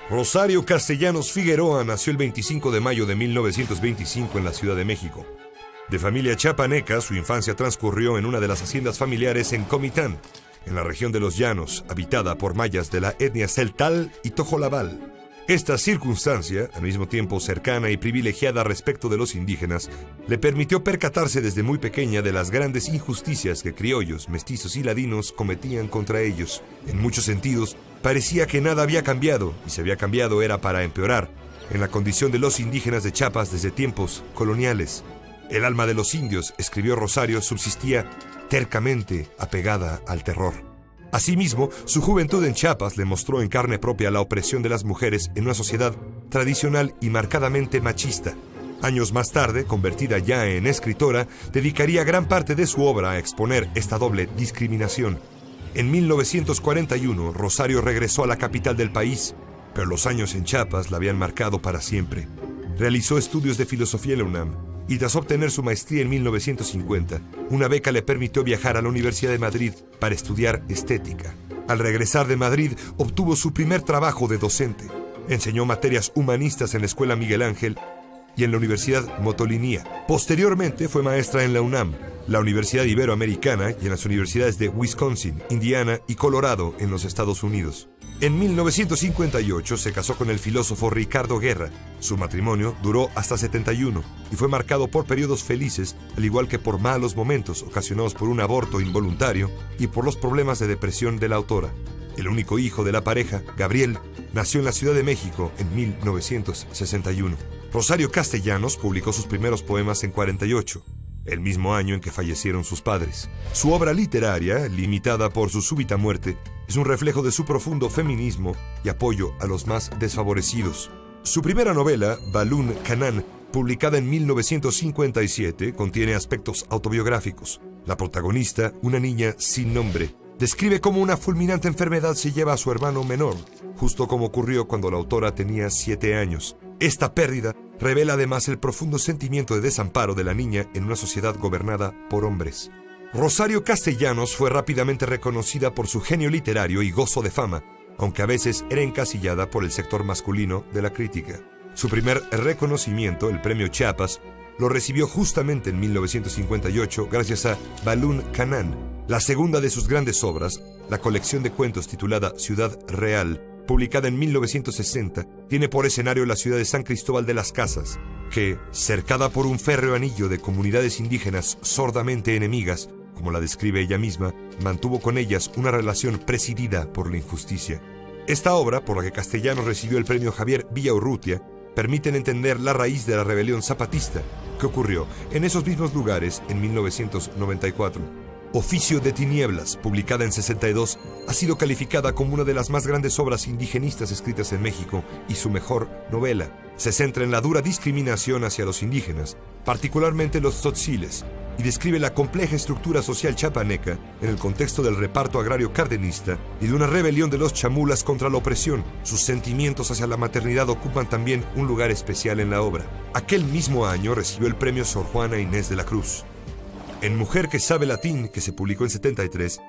Rosario Castellanos Figueroa nació el 25 de mayo de 1925 en la Ciudad de México. De familia chiapaneca, su infancia transcurrió en una de las haciendas familiares en Comitán, en la región de los Llanos, habitada por mayas de la etnia celtal y tojolabal. Esta circunstancia, al mismo tiempo cercana y privilegiada respecto de los indígenas, le permitió percatarse desde muy pequeña de las grandes injusticias que criollos, mestizos y ladinos cometían contra ellos. En muchos sentidos, parecía que nada había cambiado, y si había cambiado era para empeorar, en la condición de los indígenas de Chiapas desde tiempos coloniales. El alma de los indios, escribió Rosario, subsistía tercamente apegada al terror. Asimismo, su juventud en Chiapas le mostró en carne propia la opresión de las mujeres en una sociedad tradicional y marcadamente machista. Años más tarde, convertida ya en escritora, dedicaría gran parte de su obra a exponer esta doble discriminación. En 1941, Rosario regresó a la capital del país, pero los años en Chiapas la habían marcado para siempre. Realizó estudios de filosofía en la UNAM, y tras obtener su maestría en 1950, una beca le permitió viajar a la Universidad de Madrid para estudiar estética. Al regresar de Madrid, obtuvo su primer trabajo de docente. Enseñó materias humanistas en la Escuela Miguel Ángel y en la Universidad Motolinía. Posteriormente fue maestra en la UNAM, la Universidad Iberoamericana y en las universidades de Wisconsin, Indiana y Colorado en los Estados Unidos. En 1958 se casó con el filósofo Ricardo Guerra. Su matrimonio duró hasta 71 y fue marcado por periodos felices, al igual que por malos momentos ocasionados por un aborto involuntario y por los problemas de depresión de la autora. El único hijo de la pareja, Gabriel, nació en la Ciudad de México en 1961. Rosario Castellanos publicó sus primeros poemas en 48. El mismo año en que fallecieron sus padres. Su obra literaria, limitada por su súbita muerte, es un reflejo de su profundo feminismo y apoyo a los más desfavorecidos. Su primera novela, Balún Canán, publicada en 1957, contiene aspectos autobiográficos. La protagonista, una niña sin nombre, describe cómo una fulminante enfermedad se lleva a su hermano menor, justo como ocurrió cuando la autora tenía 7 años. Esta pérdida revela además el profundo sentimiento de desamparo de la niña en una sociedad gobernada por hombres. Rosario Castellanos fue rápidamente reconocida por su genio literario y gozo de fama, aunque a veces era encasillada por el sector masculino de la crítica. Su primer reconocimiento, el Premio Chiapas, lo recibió justamente en 1958 gracias a Balún Canán, la segunda de sus grandes obras, la colección de cuentos titulada Ciudad Real, publicada en 1960, tiene por escenario la ciudad de San Cristóbal de las Casas, que, cercada por un férreo anillo de comunidades indígenas sordamente enemigas, como la describe ella misma, mantuvo con ellas una relación presidida por la injusticia. Esta obra, por la que Castellanos recibió el premio Javier Villaurrutia, permite entender la raíz de la rebelión zapatista, que ocurrió en esos mismos lugares en 1994. Oficio de Tinieblas, publicada en 62, ha sido calificada como una de las más grandes obras indigenistas escritas en México y su mejor novela. Se centra en la dura discriminación hacia los indígenas, particularmente los tzotziles, y describe la compleja estructura social chiapaneca en el contexto del reparto agrario cardenista y de una rebelión de los chamulas contra la opresión. Sus sentimientos hacia la maternidad ocupan también un lugar especial en la obra. Aquel mismo año recibió el premio Sor Juana Inés de la Cruz. En Mujer que sabe latín, que se publicó en 73,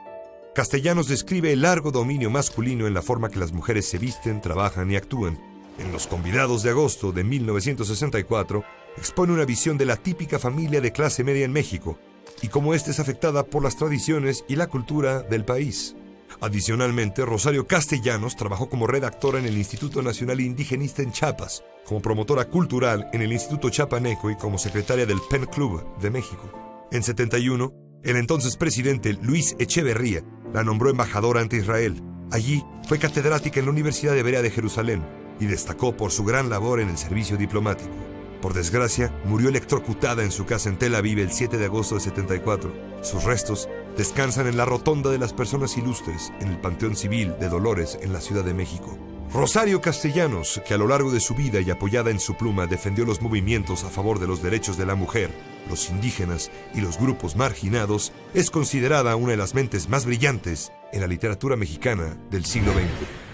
Castellanos describe el largo dominio masculino en la forma que las mujeres se visten, trabajan y actúan. En Los Convidados de Agosto de 1964, expone una visión de la típica familia de clase media en México y cómo ésta es afectada por las tradiciones y la cultura del país. Adicionalmente, Rosario Castellanos trabajó como redactora en el Instituto Nacional Indigenista en Chiapas, como promotora cultural en el Instituto Chiapaneco y como secretaria del Pen Club de México. En 71, el entonces presidente Luis Echeverría la nombró embajadora ante Israel. Allí fue catedrática en la Universidad Hebrea de Jerusalén y destacó por su gran labor en el servicio diplomático. Por desgracia, murió electrocutada en su casa en Tel Aviv el 7 de agosto de 74. Sus restos descansan en la Rotonda de las Personas Ilustres, en el Panteón Civil de Dolores, en la Ciudad de México. Rosario Castellanos, que a lo largo de su vida y apoyada en su pluma defendió los movimientos a favor de los derechos de la mujer, los indígenas y los grupos marginados, es considerada una de las mentes más brillantes en la literatura mexicana del siglo XX.